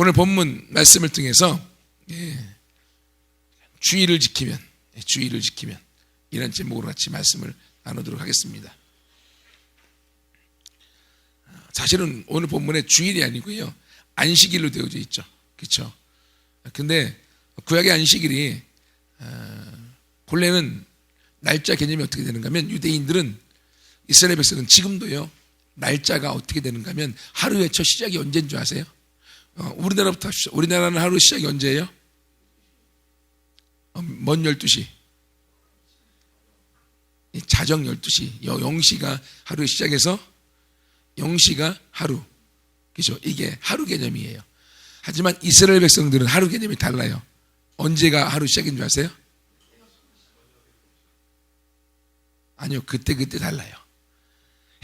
오늘 본문 말씀을 통해서 주의를 지키면 이런 제목으로 같이 말씀을 나누도록 하겠습니다. 사실은 오늘 본문에 주일이 아니고요, 안식일로 되어져 있죠. 그렇죠? 근데 구약의 안식일이 본래는 날짜 개념이 어떻게 되는가 하면, 유대인들은, 이스라엘 백성은 지금도요, 날짜가 어떻게 되는가 하면 하루의 첫 시작이 언제인 줄 아세요? 우리나라부터 합시다. 우리나라는 하루 시작이 언제예요? 먼 12시. 자정 12시. 0시가 하루의 시작에서 0시가 하루. 그죠? 이게 하루 개념이에요. 하지만 이스라엘 백성들은 하루 개념이 달라요. 언제가 하루 시작인 줄 아세요? 아니요, 그때 달라요.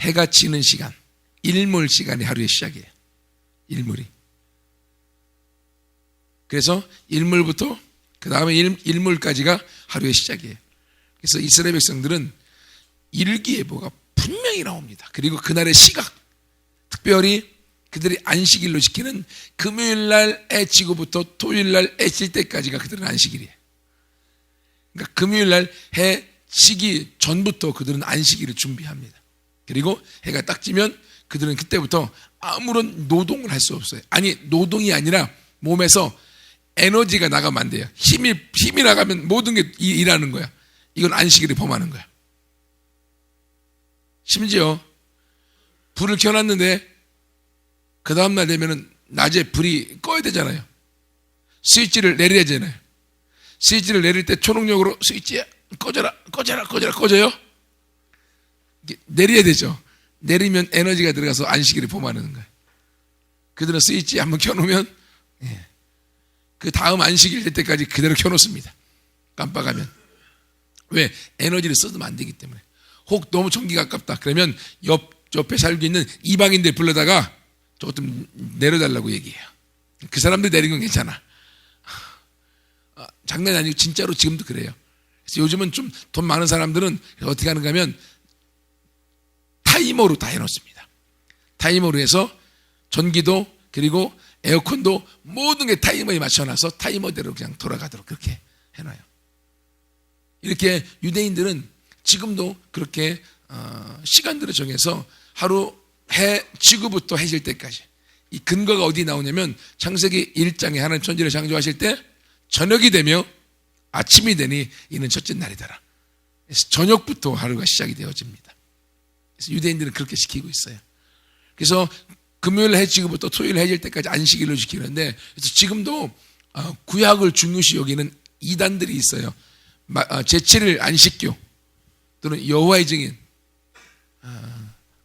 해가 지는 시간, 일몰 시간이 하루의 시작이에요. 일몰이. 그래서 일몰부터 그 다음에 일몰까지가 하루의 시작이에요. 그래서 이스라엘 백성들은 일기예보가 분명히 나옵니다. 그리고 그날의 시각, 특별히 그들이 안식일로 지키는 금요일날 해 지고부터 토요일날 해 질 때까지가 그들은 안식일이에요. 그러니까 금요일날 해 지기 전부터 그들은 안식일을 준비합니다. 그리고 해가 딱 지면 그들은 그때부터 아무런 노동을 할 수 없어요. 아니, 노동이 아니라 몸에서 에너지가 나가면 안 돼요. 힘이 나가면 모든 게 일하는 거야. 이건 안식일을 범하는 거야. 심지어 불을 켜놨는데 그 다음날 되면은 낮에 불이 꺼야 되잖아요. 스위치를 내려야 되잖아요. 스위치를 내릴 때 초능력으로 스위치 꺼져요? 내려야 되죠. 내리면 에너지가 들어가서 안식일을 범하는 거예요. 그들은 스위치 한번 켜놓으면 그 다음 안식일 될 때까지 그대로 켜놓습니다. 깜빡하면. 왜? 에너지를 써도 안 되기 때문에. 혹 너무 전기가 아깝다 그러면 옆에 살고 있는 이방인들 불러다가 저것 좀 내려달라고 얘기해요. 그 사람들 내린 건 괜찮아. 장난이 아니고 진짜로 지금도 그래요. 그래서 요즘은 좀 돈 많은 사람들은 어떻게 하는가 하면 타이머로 다 해놓습니다. 타이머로 해서 전기도 그리고 에어컨도 모든 게 타이머에 맞춰놔서 타이머대로 그냥 돌아가도록 그렇게 해놔요. 이렇게 유대인들은 지금도 그렇게 시간들을 정해서 하루 해 지구부터 해질 때까지. 이 근거가 어디 나오냐면 창세기 1장에 하나님 천지를 창조하실 때 저녁이 되며 아침이 되니 이는 첫째 날이더라. 그래서 저녁부터 하루가 시작이 되어집니다. 그래서 유대인들은 그렇게 지키고 있어요. 그래서 금요일 해 지구부터 토요일 해질 때까지 안식일로 지키는데, 그래서 지금도 구약을 중요시 여기는 이단들이 있어요. 제7일 안식교 또는 여호와의 증인,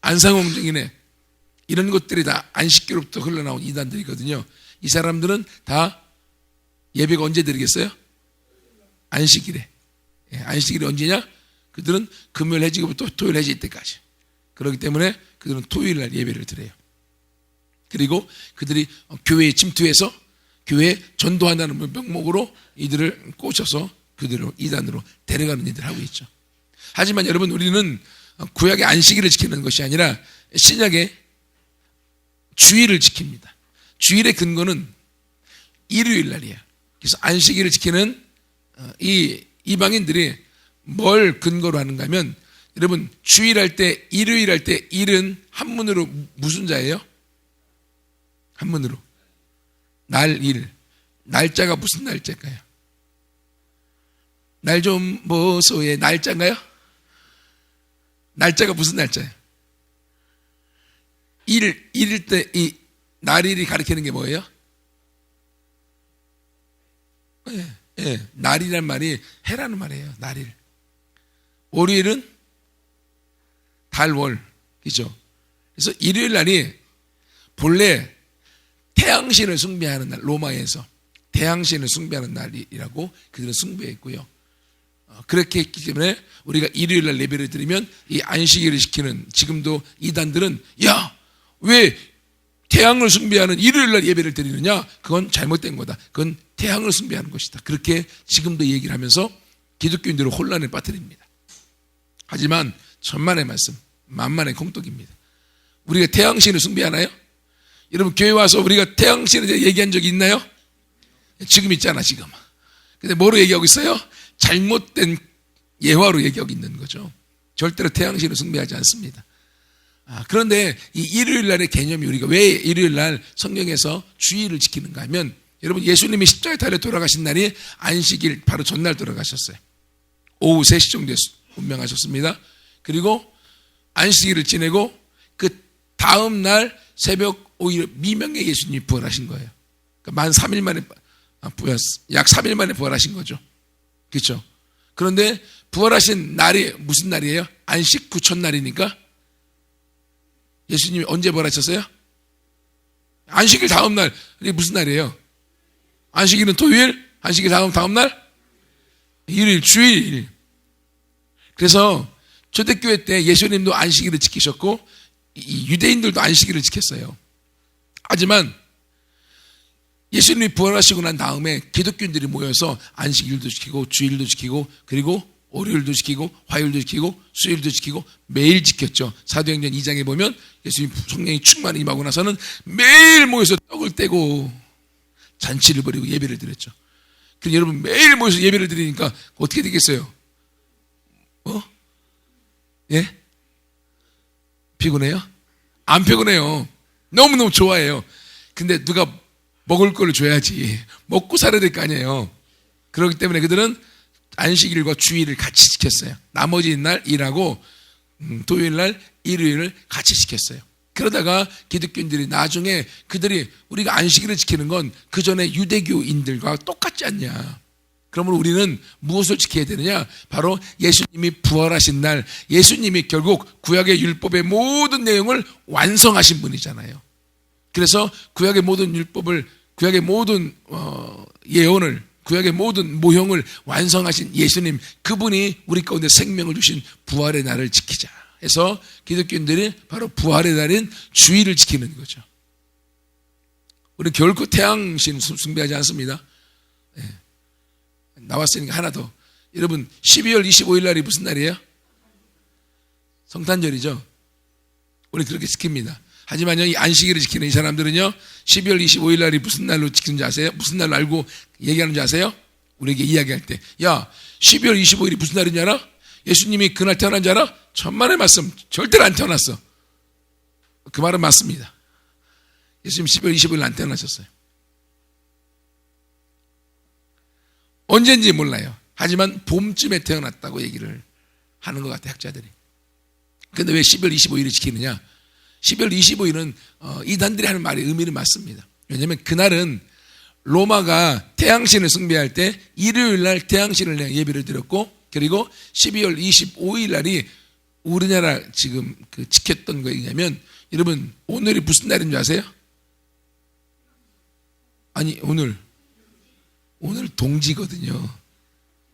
안상홍 증인의 이런 것들이 다 안식교로부터 흘러나온 이단들이거든요. 이 사람들은 다 예배가 언제 드리겠어요? 안식일에. 안식일이 언제냐? 그들은 금요일 해지고부터 토요일 해질 때까지. 그렇기 때문에 그들은 토요일날 예배를 드려요. 그리고 그들이 교회에 침투해서 교회에 전도한다는 명목으로 이들을 꼬셔서 그들을 이단으로 데려가는 일들을 하고 있죠. 하지만 여러분, 우리는 구약의 안식일을 지키는 것이 아니라 신약의 주일을 지킵니다. 주일의 근거는 일요일 날이에요. 그래서 안식일을 지키는 이 이방인들이 뭘 근거로 하는가 하면, 여러분, 주일 할 때, 일요일 할 때, 일은 한문으로 무슨 자예요? 한문으로. 날일. 날짜가 무슨 날짜일까요? 날 좀 보소의 날짜인가요? 날짜가 무슨 날짜예요? 일일 때 이 날일이 가리키는 게 뭐예요? 날이란 말이 해라는 말이에요. 날일. 월요일은 달월. 그죠? 그래서 일요일 날이 본래 태양신을 숭배하는 날, 로마에서 태양신을 숭배하는 날이라고 그들은 숭배했고요. 그렇게 했기 때문에 우리가 일요일 날 예배를 드리면 이 안식일을 지키는 지금도 이단들은, 야, 왜 태양을 숭배하는 일요일 날 예배를 드리느냐? 그건 잘못된 거다. 그건 태양을 숭배하는 것이다. 그렇게 지금도 얘기를 하면서 기독교인들을 혼란에 빠뜨립니다. 하지만 천만의 말씀, 만만의 공덕입니다. 우리가 태양신을 숭배하나요? 여러분 교회 와서 우리가 태양신에 대해 얘기한 적이 있나요? 지금 있잖아 지금. 근데 뭐로 얘기하고 있어요? 잘못된 예화로 얘기하고 있는 거죠. 절대로 태양신을 숭배하지 않습니다. 그런데 이 일요일 날의 개념이 우리가 왜 일요일 날 성경에서 주일을 지키는가 하면 여러분 예수님이 십자가에 달려 돌아가신 날이 안식일 바로 전날 돌아가셨어요. 오후 3시 정도에 운명하셨습니다. 그리고 안식일을 지내고 그 다음 날 새벽 오히려 미명에 예수님이 부활하신 거예요. 그러니까 만 3일 만에 약 3일 만에 부활하신 거죠. 그렇죠? 그런데 부활하신 날이 무슨 날이에요? 안식 후 첫날이니까 예수님이 언제 부활하셨어요? 안식일 다음 날이 무슨 날이에요? 안식일은 토요일, 안식일 다음 날 일요일, 주일. 그래서 초대교회 때 예수님도 안식일을 지키셨고 이 유대인들도 안식일을 지켰어요. 하지만 예수님이 부활하시고 난 다음에 기독교인들이 모여서 안식일도 지키고 주일도 지키고 그리고 월요일도 지키고 화요일도 지키고 수요일도 지키고 매일 지켰죠. 사도행전 2장에 보면 예수님 성령이 충만히 임하고 나서는 매일 모여서 떡을 떼고 잔치를 벌이고 예배를 드렸죠. 그럼 여러분 매일 모여서 예배를 드리니까 어떻게 되겠어요? 예? 피곤해요? 안 피곤해요. 너무너무 좋아해요. 근데 누가 먹을 걸 줘야지. 먹고 살아야 될 거 아니에요. 그렇기 때문에 그들은 안식일과 주일을 같이 지켰어요. 나머지 날 일하고 토요일 날 일요일을 같이 지켰어요. 그러다가 기독교인들이 나중에 그들이 우리가 안식일을 지키는 건 그 전에 유대교인들과 똑같지 않냐. 그러면 우리는 무엇을 지켜야 되느냐? 바로 예수님이 부활하신 날, 예수님이 결국 구약의 율법의 모든 내용을 완성하신 분이잖아요. 그래서 구약의 모든 율법을, 구약의 모든 예언을, 구약의 모든 모형을 완성하신 예수님, 그분이 우리 가운데 생명을 주신 부활의 날을 지키자 해서 기독교인들이 바로 부활의 날인 주일을 지키는 거죠. 우리는 결코 태양신 숭배하지 않습니다. 네. 나왔으니까 하나 더. 여러분 12월 25일 날이 무슨 날이에요? 성탄절이죠. 우리 그렇게 지킵니다. 하지만요, 이 안식일을 지키는 이 사람들은요 12월 25일 날이 무슨 날로 지키는지 아세요? 무슨 날로 알고 얘기하는지 아세요? 우리에게 이야기할 때, 야 12월 25일이 무슨 날인 줄 알아? 예수님이 그날 태어난 줄 알아? 천만의 말씀, 절대로 안 태어났어. 그 말은 맞습니다. 예수님 12월 25일 안 태어나셨어요. 언제인지 몰라요. 하지만 봄쯤에 태어났다고 얘기를 하는 것 같아요, 학자들이. 근데 왜 12월 25일을 지키느냐? 12월 25일은 이단들이 하는 말의 의미는 맞습니다. 왜냐하면 그날은 로마가 태양신을 숭배할 때 일요일 날 태양신을 내가 예배를 드렸고, 그리고 12월 25일 날이 우리나라 지금 그 지켰던 거냐면, 여러분 오늘이 무슨 날인 줄 아세요? 아니 오늘 동지거든요.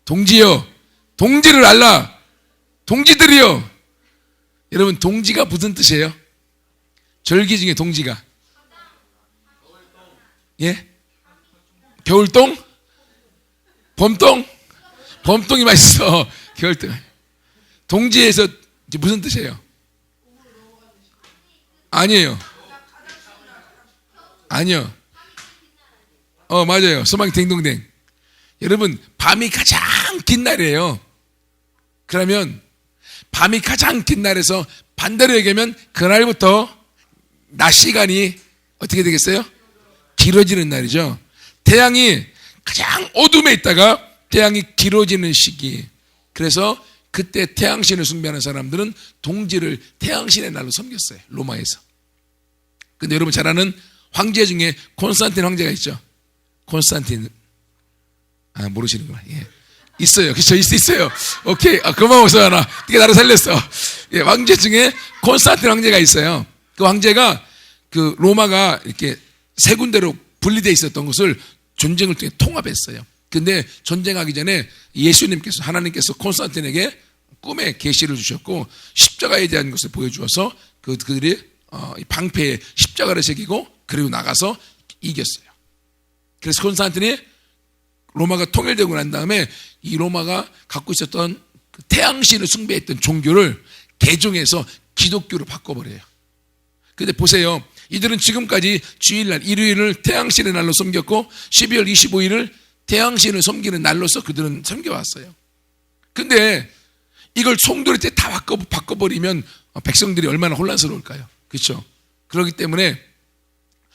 동지요, 동지를 알라. 동지들이요. 여러분 동지가 무슨 뜻이에요? 절기 중에 동지가, 예? 겨울동? 봄동? 봄동이 맛있어. 겨울동. 동지에서 무슨 뜻이에요? 아니에요. 아니요. 맞아요. 소망이 댕동댕. 여러분 밤이 가장 긴 날이에요. 그러면 밤이 가장 긴 날에서 반대로 얘기하면 그날부터 낮 시간이 어떻게 되겠어요? 길어지는 날이죠. 태양이 가장 어둠에 있다가 태양이 길어지는 시기. 그래서 그때 태양신을 숭배하는 사람들은 동지를 태양신의 날로 섬겼어요, 로마에서. 근데 여러분 잘 아는 황제 중에 콘스탄틴 황제가 있죠. 콘스탄틴, 모르시는구나. 예. 있어요. 그쵸? 있어요. 오케이. 고마워, 서연아. 네가 나를 살렸어. 예, 황제 중에 콘스탄틴 황제가 있어요. 그 황제가 그 로마가 이렇게 세 군데로 분리되어 있었던 것을 전쟁을 통해 통합했어요. 근데 전쟁하기 전에 예수님께서, 하나님께서 콘스탄틴에게 꿈에 계시를 주셨고 십자가에 대한 것을 보여주어서 그들이 방패에 십자가를 새기고 그리고 나가서 이겼어요. 그래서 콘스탄틴이 로마가 통일되고 난 다음에 이 로마가 갖고 있었던 그 태양신을 숭배했던 종교를 개종해서 기독교로 바꿔버려요. 근데 보세요. 이들은 지금까지 주일날, 일요일을 태양신의 날로 섬겼고 12월 25일을 태양신을 섬기는 날로서 그들은 섬겨왔어요. 근데 이걸 송도리 때 다 바꿔버리면 백성들이 얼마나 혼란스러울까요? 그렇죠? 그렇기 때문에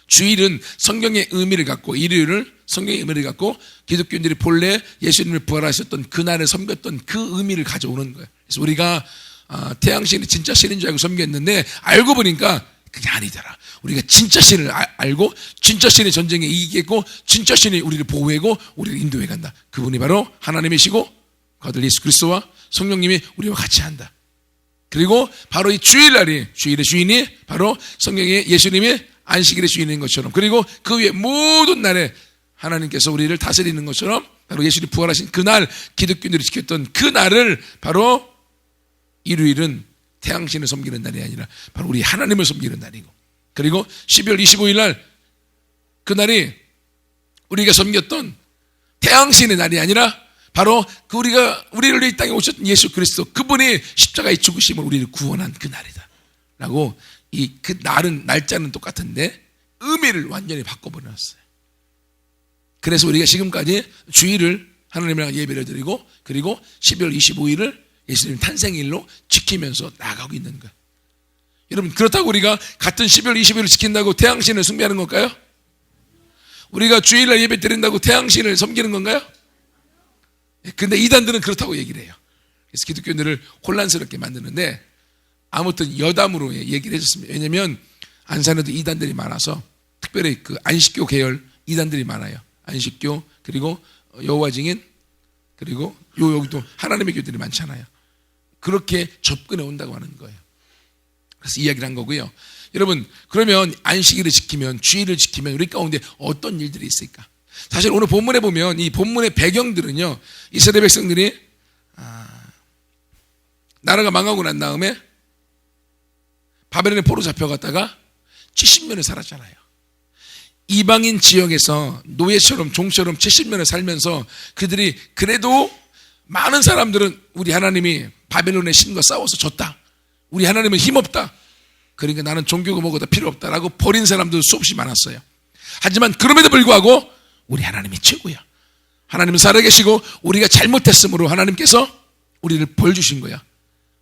주일은 성경의 의미를 갖고, 일요일을 성경의 의미를 갖고 기독교인들이 본래 예수님을 부활하셨던 그날을 섬겼던 그 의미를 가져오는 거예요. 그래서 우리가 태양신이 진짜 신인 줄 알고 섬겼는데 알고 보니까 그게 아니더라. 우리가 진짜 신을 알고 진짜 신의 전쟁에 이기겠고 진짜 신이 우리를 보호하고 우리를 인도해 간다. 그분이 바로 하나님이시고 그 아들 예수 그리스도와 성령님이 우리와 같이 한다. 그리고 바로 이 주일날이, 주일의 주인이 바로 성경의 예수님이 안식일의 주인인 것처럼, 그리고 그 위에 모든 날에 하나님께서 우리를 다스리는 것처럼 바로 예수님 부활하신 그날, 기독교인들이 지켰던 그 날을 바로 일요일은 태양신을 섬기는 날이 아니라 바로 우리 하나님을 섬기는 날이고, 그리고 12월 25일 날 그날이 우리가 섬겼던 태양신의 날이 아니라 바로 우리를 이 땅에 오셨던 예수 그리스도, 그분이 십자가의 죽으심을 우리를 구원한 그 날이다 라고, 그 날짜는 똑같은데 의미를 완전히 바꿔버렸어요. 그래서 우리가 지금까지 주일을 하나님이랑 예배를 드리고, 그리고 12월 25일을 예수님 탄생일로 지키면서 나가고 있는 거예요. 여러분, 그렇다고 우리가 같은 12월 20일을 지킨다고 태양신을 숭배하는 걸까요? 우리가 주일날 예배 드린다고 태양신을 섬기는 건가요? 근데 이단들은 그렇다고 얘기를 해요. 그래서 기독교인들을 혼란스럽게 만드는데, 아무튼 여담으로 얘기를 해줬습니다. 왜냐면 안산에도 이단들이 많아서, 특별히 그 안식교 계열 이단들이 많아요. 안식교, 그리고 여호와 증인, 그리고 여기도 하나님의 교들이 많잖아요. 그렇게 접근해 온다고 하는 거예요. 그래서 이야기를 한 거고요. 여러분, 그러면 안식일을 지키면, 주일을 지키면 우리 가운데 어떤 일들이 있을까? 사실 오늘 본문에 보면 이 본문의 배경들은요, 이스라엘 백성들이 나라가 망하고 난 다음에 바벨론에 포로 잡혀갔다가 70년을 살았잖아요. 이방인 지역에서 노예처럼, 종처럼 70년을 살면서 그들이, 그래도 많은 사람들은 우리 하나님이 바벨론의 신과 싸워서 졌다, 우리 하나님은 힘없다, 그러니까 나는 종교가 뭐가 다 필요 없다라고 버린 사람도 수없이 많았어요. 하지만 그럼에도 불구하고 우리 하나님이 최고야, 하나님은 살아계시고 우리가 잘못했으므로 하나님께서 우리를 벌 주신 거야,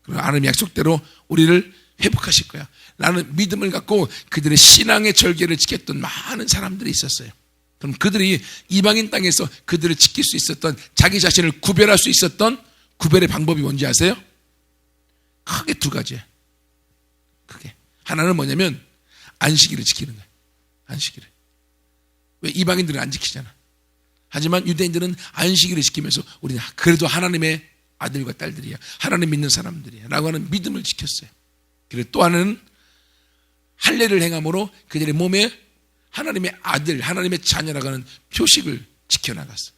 그리고 하나님 약속대로 우리를 회복하실 거야 라는 믿음을 갖고 그들의 신앙의 절개를 지켰던 많은 사람들이 있었어요. 그럼 그들이 이방인 땅에서 그들을 지킬 수 있었던, 자기 자신을 구별할 수 있었던 구별의 방법이 뭔지 아세요? 크게 두 가지예요. 크게. 하나는 뭐냐면 안식일을 지키는 거예요. 안식일을. 왜? 이방인들은 안 지키잖아. 하지만 유대인들은 안식일을 지키면서 우리는 그래도 하나님의 아들과 딸들이야, 하나님 믿는 사람들이야 라고 하는 믿음을 지켰어요. 그리고 또 하나는 할례를 행함으로 그들의 몸에 하나님의 아들, 하나님의 자녀라고 하는 표식을 지켜나갔어.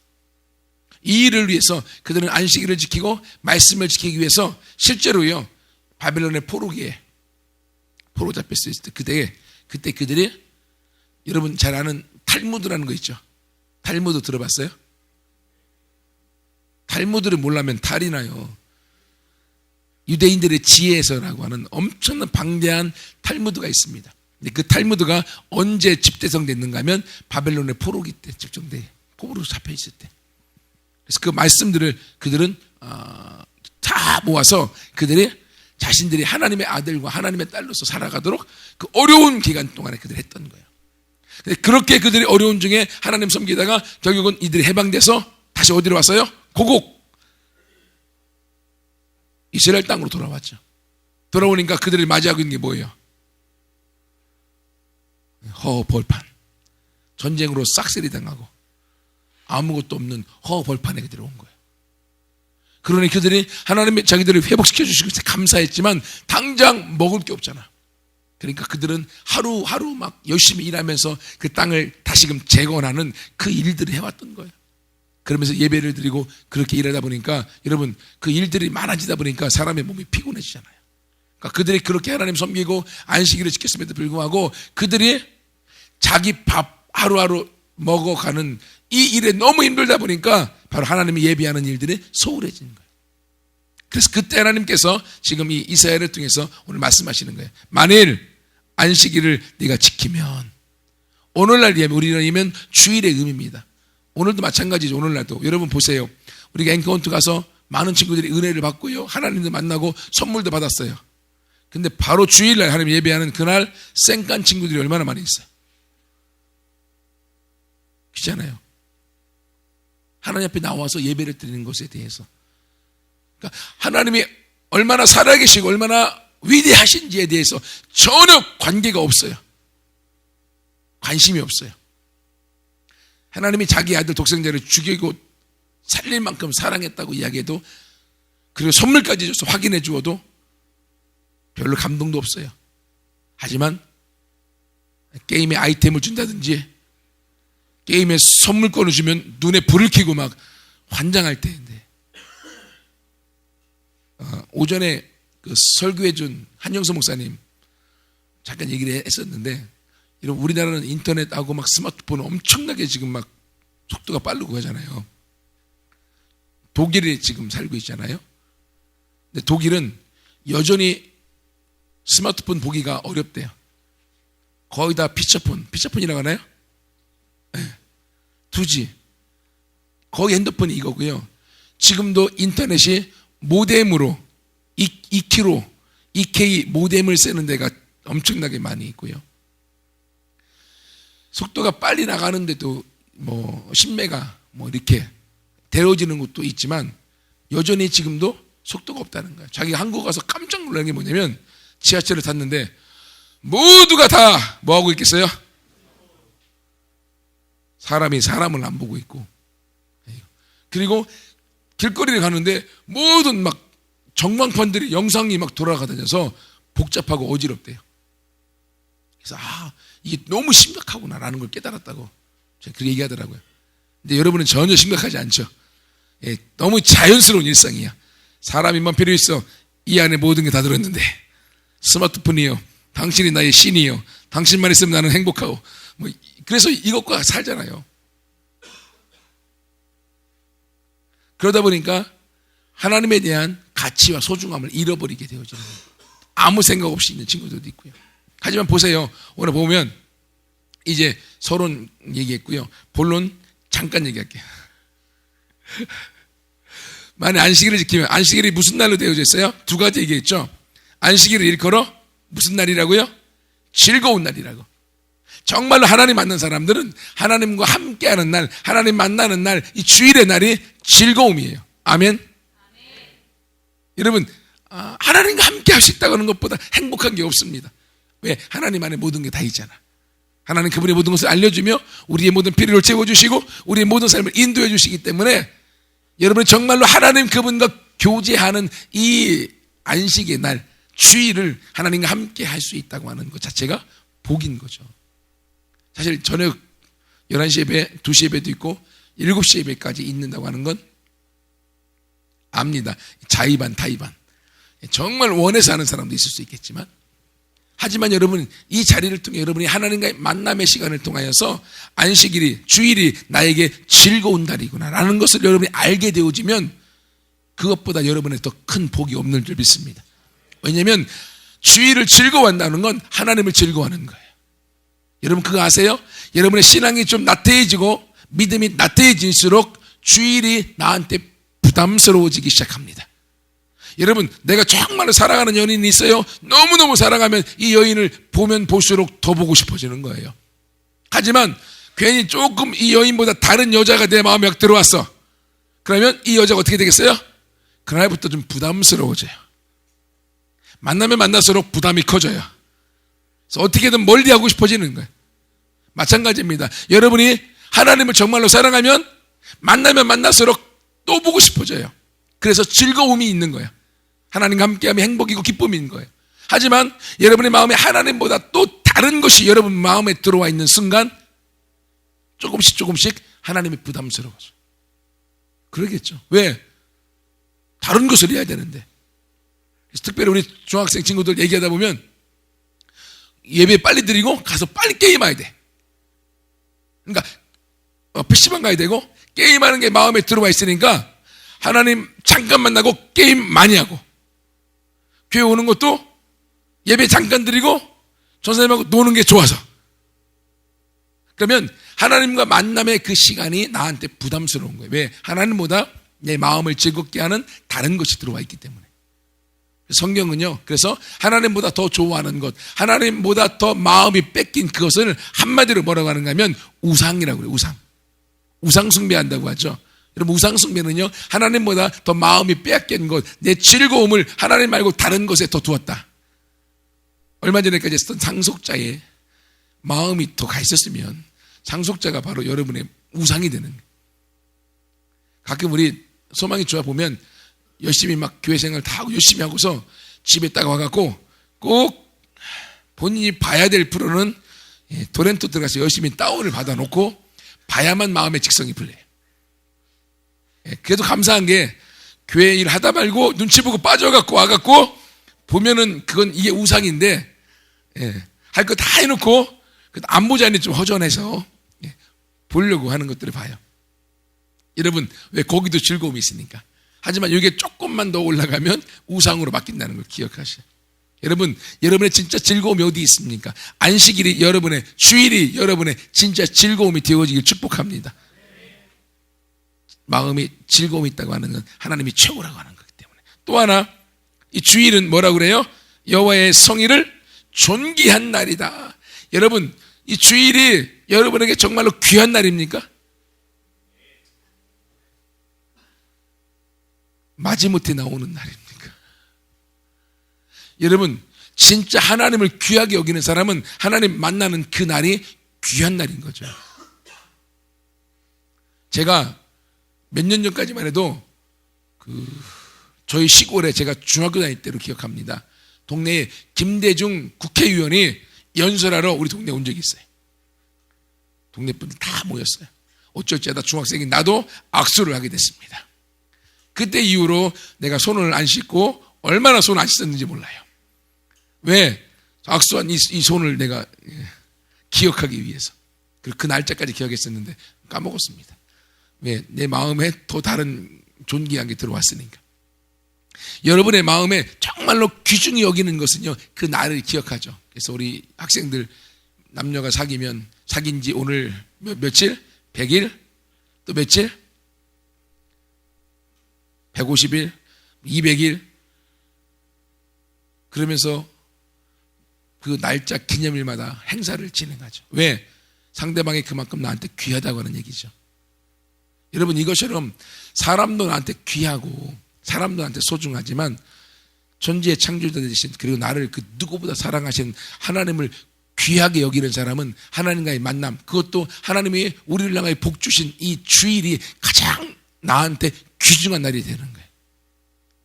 이 일을 위해서 그들은 안식일을 지키고 말씀을 지키기 위해서 실제로요, 바벨론의 포로 잡혔을 때 그때 그들이, 여러분 잘 아는 탈무드라는 거 있죠. 탈무드 들어봤어요? 탈무드를 몰라면 탈이 나요. 유대인들의 지혜서라고 하는 엄청난 방대한 탈무드가 있습니다. 근데 그 탈무드가 언제 집대성됐는가 하면 바벨론의 포로기 때 집정돼, 포로로 잡혀있을 때. 그래서 그 말씀들을 그들은 다 모아서 그들이 자신들이 하나님의 아들과 하나님의 딸로서 살아가도록 그 어려운 기간 동안에 그들이 했던 거예요. 근데 그렇게 그들이 어려운 중에 하나님 섬기다가 결국은 이들이 해방돼서 다시 어디로 왔어요? 고국 이스라엘 땅으로 돌아왔죠. 돌아오니까 그들이 맞이하고 있는 게 뭐예요? 허허벌판, 전쟁으로 싹쓸이 당하고 아무것도 없는 허허벌판에 그들이 온 거예요. 그러니 그들이 하나님의 자기들을 회복시켜 주시고 감사했지만 당장 먹을 게 없잖아. 그러니까 그들은 하루하루 막 열심히 일하면서 그 땅을 다시금 재건하는 그 일들을 해왔던 거예요. 그러면서 예배를 드리고 그렇게 일하다 보니까, 여러분, 그 일들이 많아지다 보니까 사람의 몸이 피곤해지잖아요. 그러니까 그들이 그렇게 하나님 섬기고 안식일을 지켰음에도 불구하고 그들이 자기 밥 하루하루 먹어가는 이 일에 너무 힘들다 보니까 바로 하나님이 예비하는 일들이 소홀해지는 거예요. 그래서 그때 하나님께서 지금 이 이사야를 통해서 오늘 말씀하시는 거예요. 만일 안식일을 네가 지키면, 오늘날 우리는 주일의 의미입니다. 오늘도 마찬가지죠. 오늘날도 여러분 보세요. 우리가 앵커원트 가서 많은 친구들이 은혜를 받고요, 하나님도 만나고 선물도 받았어요. 근데 바로 주일날 하나님 예배하는 그날 쌩깐 친구들이 얼마나 많이 있어요. 그렇잖아요. 하나님 앞에 나와서 예배를 드리는 것에 대해서, 그러니까 하나님이 얼마나 살아계시고 얼마나 위대하신지에 대해서 전혀 관계가 없어요. 관심이 없어요. 하나님이 자기 아들 독생자를 죽이고 살릴 만큼 사랑했다고 이야기해도, 그리고 선물까지 줘서 확인해 주어도 별로 감동도 없어요. 하지만 게임에 아이템을 준다든지 게임에 선물권을 주면 눈에 불을 켜고 막 환장할 때인데, 오전에 그 설교해 준 한영서 목사님 잠깐 얘기를 했었는데, 이런 우리나라는 인터넷하고 막 스마트폰 엄청나게 지금 막 속도가 빠르고 하잖아요. 독일에 지금 살고 있잖아요. 근데 독일은 여전히 스마트폰 보기가 어렵대요. 거의 다 피처폰이라고 하나요? 네. 2G. 거의 핸드폰이 이거고요. 지금도 인터넷이 모뎀으로 2K 모뎀을 쓰는 데가 엄청나게 많이 있고요. 속도가 빨리 나가는데도 뭐 10메가 뭐 이렇게 데려지는 것도 있지만 여전히 지금도 속도가 없다는 거예요. 자기가 한국 가서 깜짝 놀란 게 뭐냐면, 지하철을 탔는데 모두가 다 뭐하고 있겠어요? 사람이 사람을 안 보고 있고, 그리고 길거리를 가는데 모든 막 전광판들이 영상이 막 돌아가다녀서 복잡하고 어지럽대요. 그래서 이게 너무 심각하구나라는 걸 깨달았다고 제가 그렇게 얘기하더라고요. 근데 여러분은 전혀 심각하지 않죠. 예, 너무 자연스러운 일상이야. 사람이만 필요 있어. 이 안에 모든 게 다 들었는데, 스마트폰이요, 당신이 나의 신이요, 당신만 있으면 나는 행복하고, 뭐 그래서 이것과 살잖아요. 그러다 보니까 하나님에 대한 가치와 소중함을 잃어버리게 되어지는 거예요. 아무 생각 없이 있는 친구들도 있고요. 하지만 보세요. 오늘 보면 이제 서론 얘기했고요. 본론 잠깐 얘기할게요. 만약 안식일을 지키면, 안식일이 무슨 날로 되어져 있어요? 2가지 얘기했죠. 안식일을 일컬어 무슨 날이라고요? 즐거운 날이라고. 정말로 하나님 만난 사람들은 하나님과 함께하는 날, 하나님 만나는 날, 이 주일의 날이 즐거움이에요. 아멘. 여러분, 하나님과 함께 할 수 있다고 하는 것보다 행복한 게 없습니다. 왜? 하나님 안에 모든 게 다 있잖아. 하나님 그분의 모든 것을 알려주며 우리의 모든 필요를 채워주시고 우리의 모든 삶을 인도해 주시기 때문에, 여러분이 정말로 하나님 그분과 교제하는 이 안식의 날, 주일을 하나님과 함께 할 수 있다고 하는 것 자체가 복인 거죠. 사실 저녁 11시 예배, 2시 예배도 있고 7시 예배까지 있는다고 하는 건 압니다. 자의반, 타의반. 정말 원해서 하는 사람도 있을 수 있겠지만, 하지만 여러분, 이 자리를 통해 여러분이 하나님과의 만남의 시간을 통하여서 안식일이, 주일이 나에게 즐거운 날이구나 라는 것을 여러분이 알게 되어지면, 그것보다 여러분의 더 큰 복이 없는 줄 믿습니다. 왜냐하면 주일을 즐거워한다는 건 하나님을 즐거워하는 거예요. 여러분 그거 아세요? 여러분의 신앙이 좀 나태해지고 믿음이 나태해질수록 주일이 나한테 부담스러워지기 시작합니다. 여러분, 내가 정말로 사랑하는 연인이 있어요. 너무너무 사랑하면 이 여인을 보면 볼수록 더 보고 싶어지는 거예요. 하지만 괜히 조금 이 여인보다 다른 여자가 내 마음에 들어왔어. 그러면 이 여자가 어떻게 되겠어요? 그날부터 좀 부담스러워져요. 만나면 만날수록 부담이 커져요. 그래서 어떻게든 멀리하고 싶어지는 거예요. 마찬가지입니다. 여러분이 하나님을 정말로 사랑하면 만나면 만날수록 또 보고 싶어져요. 그래서 즐거움이 있는 거예요. 하나님과 함께하면 행복이고 기쁨이 있는 거예요. 하지만 여러분의 마음에 하나님보다 또 다른 것이 여러분 마음에 들어와 있는 순간 조금씩 하나님이 부담스러워져. 그러겠죠. 왜? 다른 것을 해야 되는데. 그래서 특별히 우리 중학생 친구들 얘기하다 보면 예배 빨리 드리고 가서 빨리 게임해야 돼. 그러니까 PC방 가야 되고 게임하는 게 마음에 들어와 있으니까 하나님 잠깐 만나고 게임 많이 하고, 교회 오는 것도 예배 잠깐 드리고 전사님하고 노는 게 좋아서. 그러면 하나님과 만남의 그 시간이 나한테 부담스러운 거예요. 왜? 하나님보다 내 마음을 즐겁게 하는 다른 것이 들어와 있기 때문에. 성경은요, 그래서 하나님보다 더 좋아하는 것, 하나님보다 더 마음이 뺏긴 그것을 한마디로 뭐라고 하는가 하면 우상이라고 그래요. 우상 숭배한다고 하죠. 여러분, 우상 숭배는요, 하나님보다 더 마음이 빼앗긴 것, 내 즐거움을 하나님 말고 다른 것에 더 두었다. 얼마 전에까지 했던 상속자의 마음이 더 가 있었으면 상속자가 바로 여러분의 우상이 되는 거예요. 가끔 우리 소망이 좋아 보면 열심히 막 교회 생활 다 하고 열심히 하고서 집에 딱 와갖고 꼭 본인이 봐야 될 프로는 토렌토 들어가서 열심히 다운을 받아놓고 봐야만 마음의 직성이 풀려요. 그래도 감사한 게 교회 일 하다 말고 눈치 보고 빠져갖고 와갖고 보면은 그건 이게 우상인데, 할 거 다 해놓고 안 보자니 좀 허전해서 보려고 하는 것들을 봐요. 여러분, 왜 거기도 즐거움이 있으니까. 하지만 이게 조금만 더 올라가면 우상으로 바뀐다는 걸 기억하셔요. 여러분, 여러분의 진짜 즐거움이 어디 있습니까? 안식일이 여러분의, 주일이 여러분의 진짜 즐거움이 되어지길 축복합니다. 마음이 즐거움이 있다고 하는 건 하나님이 최고라고 하는 거기 때문에. 또 하나, 이 주일은 뭐라고 그래요? 여호와의 성일을 존귀한 날이다. 여러분, 이 주일이 여러분에게 정말로 귀한 날입니까? 마지못해 나오는 날입니까? 여러분, 진짜 하나님을 귀하게 여기는 사람은 하나님 만나는 그 날이 귀한 날인 거죠. 제가 몇 년 전까지만 해도 저희 시골에 제가 중학교 다닐 때로 기억합니다. 동네에 김대중 국회의원이 연설하러 우리 동네에 온 적이 있어요. 동네 분들 다 모였어요. 어쩔지하다 중학생인 나도 악수를 하게 됐습니다. 그때 이후로 내가 손을 안 씻고 얼마나 손을 안 씻었는지 몰라요. 왜? 악수한 이 손을 내가 기억하기 위해서. 그리고 그 날짜까지 기억했었는데 까먹었습니다. 왜? 내 마음에 더 다른 존귀한 게 들어왔으니까. 여러분의 마음에 정말로 귀중히 여기는 것은요, 그 날을 기억하죠. 그래서 우리 학생들 남녀가 사귀면 사귄 지 오늘 며칠? 100일? 또 며칠? 150일, 200일, 그러면서 그 날짜 기념일마다 행사를 진행하죠. 왜? 상대방이 그만큼 나한테 귀하다고 하는 얘기죠. 여러분, 이것처럼 사람도 나한테 귀하고 사람도 나한테 소중하지만 천지의 창조자 되신, 그리고 나를 그 누구보다 사랑하신 하나님을 귀하게 여기는 사람은 하나님과의 만남, 그것도 하나님이 우리를 향하여 복 주신 이 주일이 가장 나한테 귀중한 날이 되는 거예요.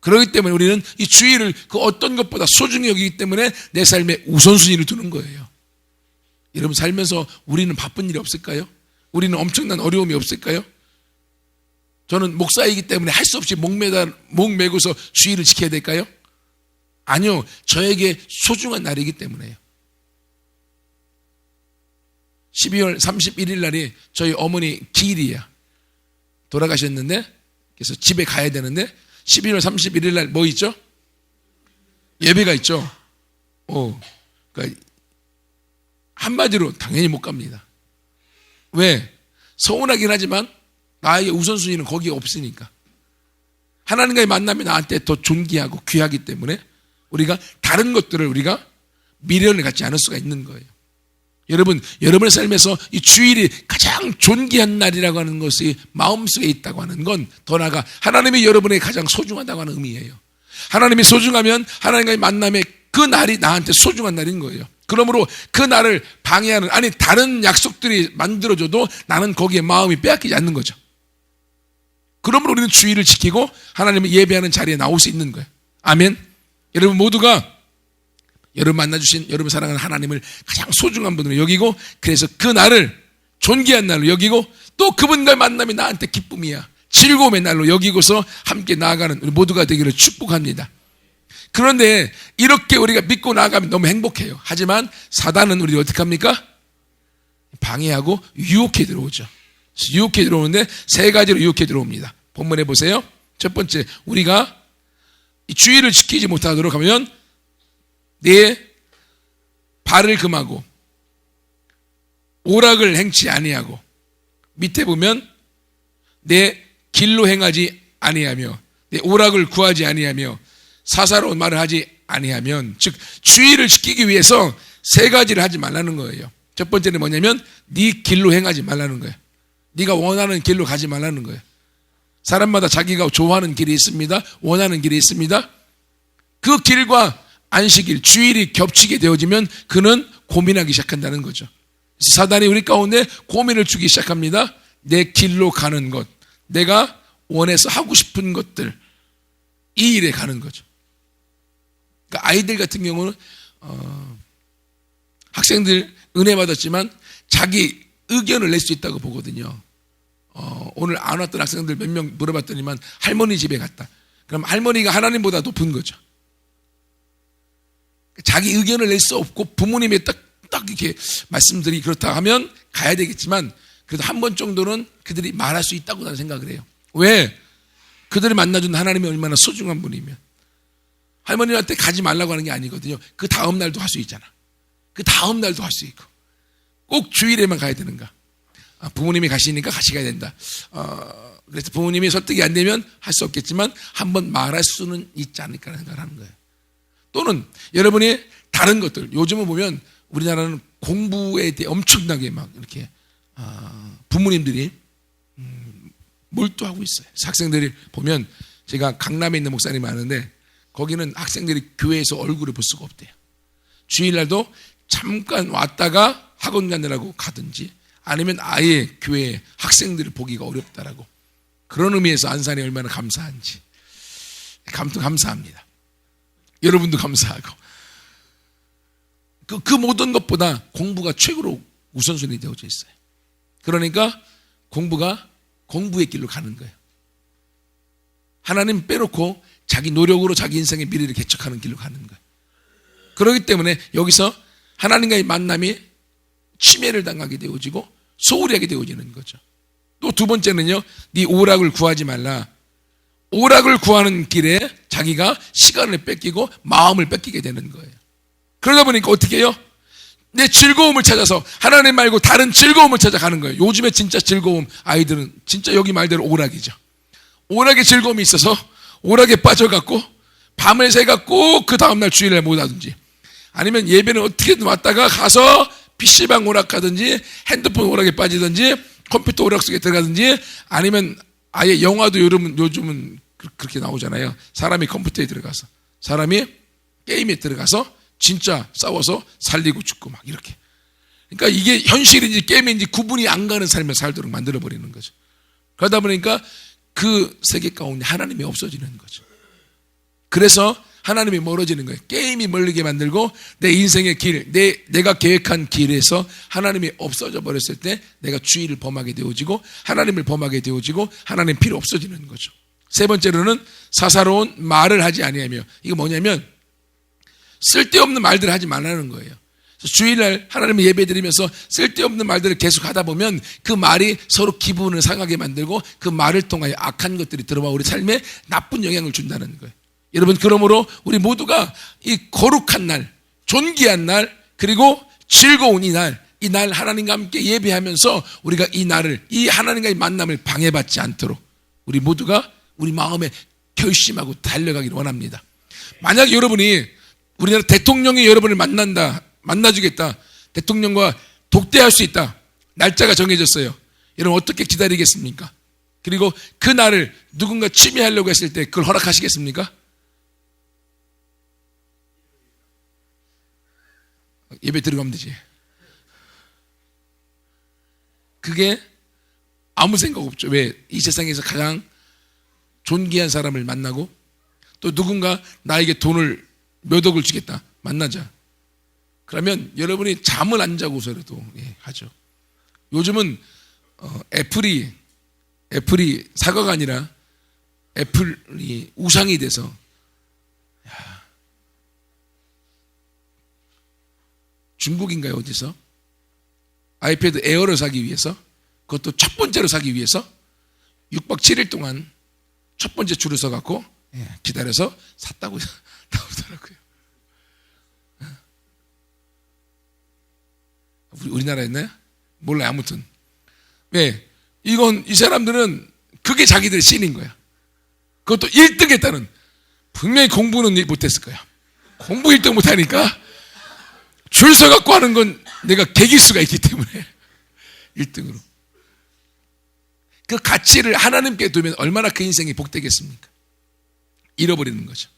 그렇기 때문에 우리는 이 주일을 그 어떤 것보다 소중히 여기기 때문에 내 삶에 우선순위를 두는 거예요. 여러분, 살면서 우리는 바쁜 일이 없을까요? 우리는 엄청난 어려움이 없을까요? 저는 목사이기 때문에 할 수 없이 목 메고서 주일을 지켜야 될까요? 아니요. 저에게 소중한 날이기 때문에요. 12월 31일 날이 저희 어머니 기일이에요. 돌아가셨는데, 그래서 집에 가야 되는데 12월 31일 날 뭐 있죠? 예배가 있죠. 그러니까 한마디로 당연히 못 갑니다. 왜? 서운하긴 하지만 나에게 우선순위는 거기에 없으니까. 하나님과의 만남이 나한테 더 존귀하고 귀하기 때문에 우리가 다른 것들을 우리가 미련을 갖지 않을 수가 있는 거예요. 여러분, 여러분의 삶에서 이 주일이 가장 존귀한 날이라고 하는 것이 마음속에 있다고 하는 건 더 나아가 하나님이 여러분에게 가장 소중하다고 하는 의미예요. 하나님이 소중하면 하나님과의 만남의 그 날이 나한테 소중한 날인 거예요. 그러므로 그 날을 방해하는, 아니 다른 약속들이 만들어져도 나는 거기에 마음이 빼앗기지 않는 거죠. 그러므로 우리는 주일을 지키고 하나님을 예배하는 자리에 나올 수 있는 거예요. 아멘. 여러분 모두가 여러분 만나주신, 여러분 사랑하는 하나님을 가장 소중한 분으로 여기고, 그래서 그 날을 존귀한 날로 여기고, 또 그분과의 만남이 나한테 기쁨이야, 즐거움의 날로 여기고서 함께 나아가는 우리 모두가 되기를 축복합니다. 그런데 이렇게 우리가 믿고 나아가면 너무 행복해요. 하지만 사단은 우리를 어떻게 합니까? 방해하고 유혹해 들어오죠. 유혹해 들어오는데 세 가지로 유혹해 들어옵니다. 본문에 보세요. 첫 번째, 우리가 이 주의를 지키지 못하도록 하면 내 말을 금하고 오락을 행치 아니하고, 밑에 보면 내 길로 행하지 아니하며 내 오락을 구하지 아니하며 사사로운 말을 하지 아니하면, 즉 주의를 지키기 위해서 세 가지를 하지 말라는 거예요. 첫 번째는 뭐냐면 네 길로 행하지 말라는 거예요. 네가 원하는 길로 가지 말라는 거예요. 사람마다 자기가 좋아하는 길이 있습니다. 원하는 길이 있습니다. 그 길과 안식일, 주일이 겹치게 되어지면 그는 고민하기 시작한다는 거죠. 사단이 우리 가운데 고민을 주기 시작합니다. 내 길로 가는 것, 내가 원해서 하고 싶은 것들, 이 일에 가는 거죠. 그러니까 아이들 같은 경우는 학생들 은혜 받았지만 자기 의견을 낼 수 있다고 보거든요. 오늘 안 왔던 학생들 몇 명 물어봤더니만 할머니 집에 갔다. 그럼 할머니가 하나님보다 높은 거죠. 자기 의견을 낼 수 없고 부모님의 딱 이렇게 말씀들이 그렇다 하면 가야 되겠지만, 그래도 한 번 정도는 그들이 말할 수 있다고 나는 생각을 해요. 왜? 그들을 만나준 하나님이 얼마나 소중한 분이면. 할머니한테 가지 말라고 하는 게 아니거든요. 그 다음 날도 할 수 있잖아. 그 다음 날도 할 수 있고. 꼭 주일에만 가야 되는가? 부모님이 가시니까 같이 가야 된다. 그래서 부모님이 설득이 안 되면 할 수 없겠지만 한번 말할 수는 있지 않을까라는 생각을 하는 거예요. 또는 여러분이 다른 것들, 요즘은 보면 우리나라는 공부에 대해 엄청나게 막 이렇게 부모님들이 몰두하고 있어요. 학생들이 보면, 제가 강남에 있는 목사님이 많은데 거기는 학생들이 교회에서 얼굴을 볼 수가 없대요. 주일날도 잠깐 왔다가 학원 가느라고 가든지 아니면 아예 교회 학생들을 보기가 어렵다라고. 그런 의미에서 안산이 얼마나 감사한지. 감사합니다. 여러분도 감사하고. 그 모든 것보다 공부가 최고로 우선순위 되어져 있어요. 그러니까 공부의 길로 가는 거예요. 하나님 빼놓고 자기 노력으로 자기 인생의 미래를 개척하는 길로 가는 거예요. 그렇기 때문에 여기서 하나님과의 만남이 침해를 당하게 되어지고 소홀히 하게 되어지는 거죠. 또 두 번째는요, 네 오락을 구하지 말라. 오락을 구하는 길에 자기가 시간을 뺏기고 마음을 뺏기게 되는 거예요. 그러다 보니까 어떻게 해요? 내 즐거움을 찾아서 하나님 말고 다른 즐거움을 찾아가는 거예요. 요즘에 진짜 즐거움, 아이들은 진짜 여기 말대로 오락이죠. 오락의 즐거움이 있어서 오락에 빠져갖고 밤을 새갖고 그 다음날 주일날 못 하든지, 아니면 예배는 어떻게든 왔다가 가서 PC방 오락하든지 핸드폰 오락에 빠지든지 컴퓨터 오락 속에 들어가든지, 아니면 아예 영화도 요즘은 그렇게 나오잖아요. 사람이 컴퓨터에 들어가서, 사람이 게임에 들어가서 진짜 싸워서 살리고 죽고 막 이렇게. 그러니까 이게 현실인지 게임인지 구분이 안 가는 삶을 살도록 만들어버리는 거죠. 그러다 보니까 그 세계 가운데 하나님이 없어지는 거죠. 그래서 하나님이 멀어지는 거예요. 게임이 멀리게 만들고 내 인생의 길, 내가 계획한 길에서 하나님이 없어져 버렸을 때 내가 주의를 범하게 되어지고 하나님을 범하게 되어지고 하나님 필요 없어지는 거죠. 세 번째로는 사사로운 말을 하지 아니하며, 이거 뭐냐면 쓸데없는 말들을 하지 말라는 거예요. 주일날 하나님의 예배 드리면서 쓸데없는 말들을 계속 하다 보면 그 말이 서로 기분을 상하게 만들고 그 말을 통하여 악한 것들이 들어와 우리 삶에 나쁜 영향을 준다는 거예요. 여러분, 그러므로 우리 모두가 이 거룩한 날, 존귀한 날, 그리고 즐거운 이 날 하나님과 함께 예배하면서 우리가 이 날을, 이 하나님과의 만남을 방해받지 않도록 우리 모두가 우리 마음에 결심하고 달려가기를 원합니다. 만약 여러분이 우리나라 대통령이 여러분을 만나주겠다, 대통령과 독대할 수 있다, 날짜가 정해졌어요. 여러분 어떻게 기다리겠습니까? 그리고 그 날을 누군가 침해하려고 했을 때 그걸 허락하시겠습니까? 예배 들어가면 되지. 그게 아무 생각 없죠. 왜? 이 세상에서 가장 존귀한 사람을 만나고 또 누군가 나에게 돈을 몇 억을 주겠다, 만나자. 그러면 여러분이 잠을 안 자고서라도 하죠. 요즘은 애플이 사과가 아니라 애플이 우상이 돼서, 중국인가요? 어디서? 아이패드 에어를 사기 위해서, 그것도 첫 번째로 사기 위해서 6박 7일 동안 첫 번째 줄을 서갖고 기다려서 샀다고 나오더라고요. 우리나라였나요? 몰라요. 아무튼. 왜? 이건, 이 사람들은 그게 자기들의 신인 거야. 그것도 1등 했다는. 분명히 공부는 못했을 거야. 공부 1등 못하니까 줄 서갖고 하는 건 내가 개기수가 있기 때문에 1등으로. 그 가치를 하나님께 두면 얼마나 그 인생이 복되겠습니까? 잃어버리는 거죠.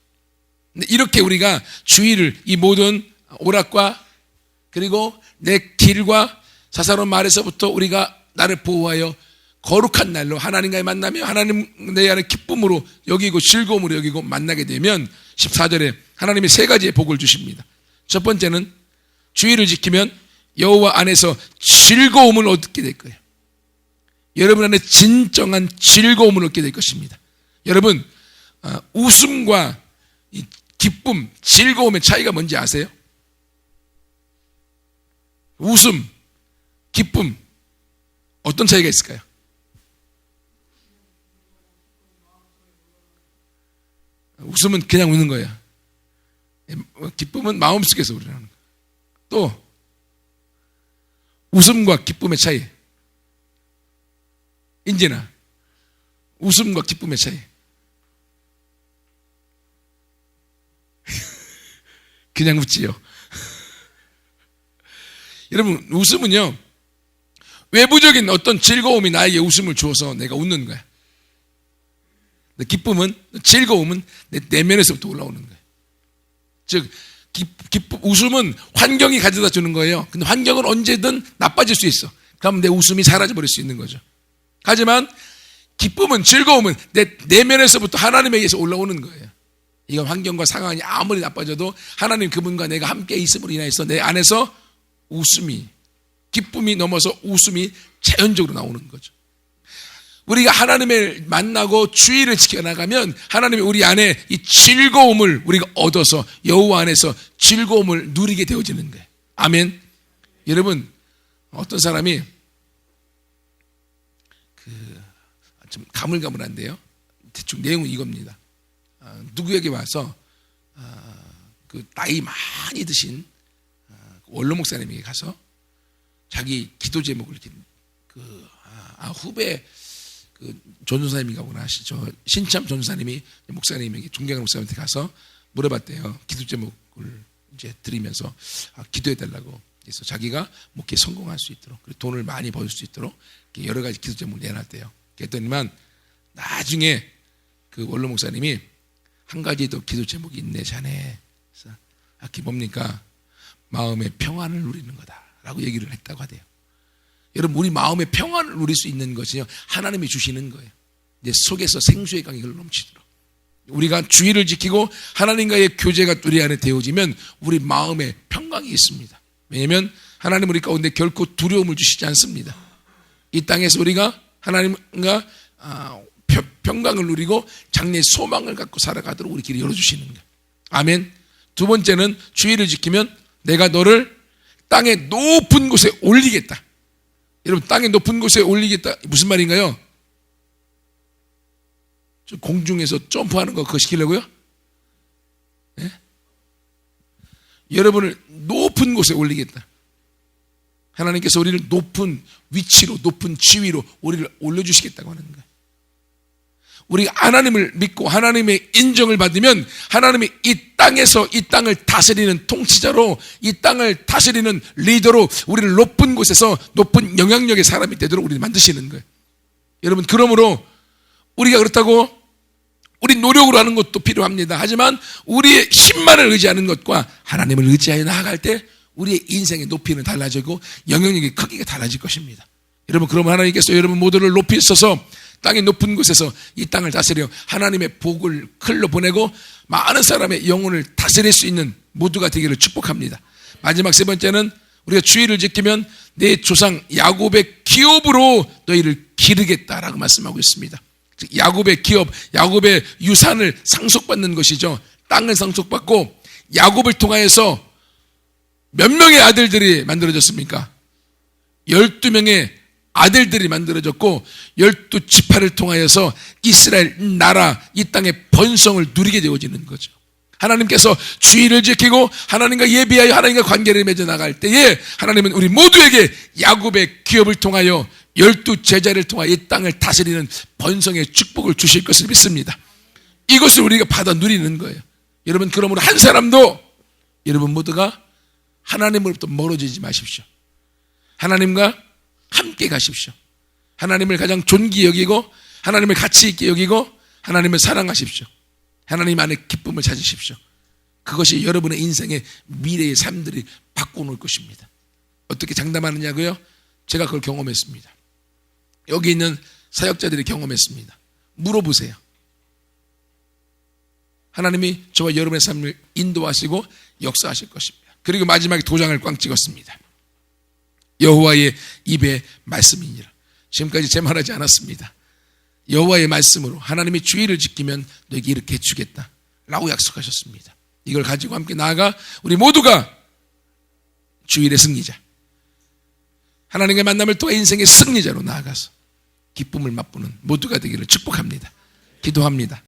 근데 이렇게 우리가 주의를, 이 모든 오락과 그리고 내 길과 사사로운 말에서부터 우리가 나를 보호하여 거룩한 날로 하나님과의 만나며 하나님 내 안에 기쁨으로 여기고 즐거움으로 여기고 만나게 되면 14절에 하나님이 3가지의 복을 주십니다. 첫 번째는 주의를 지키면 여호와 안에서 즐거움을 얻게 될 거예요. 여러분 안에 진정한 즐거움을 얻게 될 것입니다. 여러분, 웃음과 이 기쁨, 즐거움의 차이가 뭔지 아세요? 웃음, 기쁨, 어떤 차이가 있을까요? 웃음은 그냥 웃는 거예요. 기쁨은 마음속에서 우러나는 거예요. 또 웃음과 기쁨의 차이. 인지나 웃음과 기쁨의 차이. 그냥 웃지요. 여러분, 웃음은요, 외부적인 어떤 즐거움이 나에게 웃음을 주어서 내가 웃는 거야. 기쁨은, 즐거움은 내 내면에서부터 올라오는 거예요. 즉, 웃음은 환경이 가져다 주는 거예요. 근데 환경은 언제든 나빠질 수 있어. 그럼 내 웃음이 사라져버릴 수 있는 거죠. 하지만 기쁨은, 즐거움은 내 내면에서부터 하나님에게서 올라오는 거예요. 이건 환경과 상황이 아무리 나빠져도 하나님 그분과 내가 함께 있음으로 인해서 내 안에서 웃음이, 기쁨이 넘어서 웃음이 자연적으로 나오는 거죠. 우리가 하나님을 만나고 주의를 지켜나가면 하나님이 우리 안에 이 즐거움을 우리가 얻어서 여호와 안에서 즐거움을 누리게 되어지는 거예요. 아멘. 여러분, 어떤 사람이 좀 가물가물한데요. 대충 내용은 이겁니다. 누구에게 와서 그 나이 많이 드신 원로 목사님에게 가서 자기 기도 제목을 후배 전도사님인가 보나 하시죠. 신참 전도사님이 목사님에게, 존경하는 목사님한테 가서 물어봤대요. 기도 제목을 이제 드리면서 기도해 달라고. 그래서 자기가 목회에 성공할 수 있도록, 그리고 돈을 많이 벌 수 있도록 여러 가지 기도 제목을 내놨대요. 그랬더니만 나중에 그 원로 목사님이 한 가지 더 기도 제목이 있네, 자네. 그래서 그게 뭡니까? 마음의 평안을 누리는 거다라고 얘기를 했다고 하대요. 여러분, 우리 마음의 평안을 누릴 수 있는 것은요, 하나님이 주시는 거예요. 내 속에서 생수의 강이 흘러넘치도록. 우리가 주의를 지키고 하나님과의 교제가 우리 안에 되어지면 우리 마음에 평강이 있습니다. 왜냐하면 하나님 우리 가운데 결코 두려움을 주시지 않습니다. 이 땅에서 우리가 하나님과 평강을 누리고 장래의 소망을 갖고 살아가도록 우리 길을 열어주시는 거예요. 아멘. 두 번째는 주의를 지키면 내가 너를 땅의 높은 곳에 올리겠다. 여러분, 땅의 높은 곳에 올리겠다, 무슨 말인가요? 공중에서 점프하는 거 그거 시키려고요? 네? 여러분을 높은 곳에 올리겠다. 하나님께서 우리를 높은 위치로, 높은 지위로 우리를 올려주시겠다고 하는 거예요. 우리가 하나님을 믿고 하나님의 인정을 받으면 하나님이 이 땅에서 이 땅을 다스리는 통치자로, 이 땅을 다스리는 리더로 우리를 높은 곳에서 높은 영향력의 사람이 되도록 우리를 만드시는 거예요. 여러분, 그러므로 우리가 그렇다고 우리 노력으로 하는 것도 필요합니다. 하지만 우리의 힘만을 의지하는 것과 하나님을 의지하여 나아갈 때 우리의 인생의 높이는 달라지고 영향력의 크기가 달라질 것입니다. 여러분, 그러면 하나님께서 여러분 모두를 높이 있어서 땅의 높은 곳에서 이 땅을 다스려 하나님의 복을 흘러보내고 많은 사람의 영혼을 다스릴 수 있는 모두가 되기를 축복합니다. 마지막 세 번째는 우리가 주의를 지키면 내 조상 야곱의 기업으로 너희를 기르겠다라고 말씀하고 있습니다. 야곱의 기업, 야곱의 유산을 상속받는 것이죠. 땅을 상속받고 야곱을 통하여서 몇 명의 아들들이 만들어졌습니까? 12명의 아들들이 만들어졌고 12지파를 통하여서 이스라엘 나라, 이 땅의 번성을 누리게 되어지는 거죠. 하나님께서 주의를 지키고 하나님과 예비하여 하나님과 관계를 맺어 나갈 때에 하나님은 우리 모두에게 야곱의 기업을 통하여 12 제자를 통하여 이 땅을 다스리는 번성의 축복을 주실 것을 믿습니다. 이것을 우리가 받아 누리는 거예요. 여러분, 그러므로 한 사람도 여러분 모두가 하나님으로부터 멀어지지 마십시오. 하나님과 함께 가십시오. 하나님을 가장 존귀 여기고 하나님을 가치 있게 여기고 하나님을 사랑하십시오. 하나님 안에 기쁨을 찾으십시오. 그것이 여러분의 인생의 미래의 삶들이 바꿔놓을 것입니다. 어떻게 장담하느냐고요? 제가 그걸 경험했습니다. 여기 있는 사역자들이 경험했습니다. 물어보세요. 하나님이 저와 여러분의 삶을 인도하시고 역사하실 것입니다. 그리고 마지막에 도장을 꽝 찍었습니다. 여호와의 입의 말씀이니라. 지금까지 제 말하지 않았습니다. 여호와의 말씀으로 하나님이 주의를 지키면 너에게 이렇게 해주겠다 라고 약속하셨습니다. 이걸 가지고 함께 나아가 우리 모두가 주일의 승리자, 하나님의 만남을 통해 인생의 승리자로 나아가서 기쁨을 맛보는 모두가 되기를 축복합니다. 기도합니다.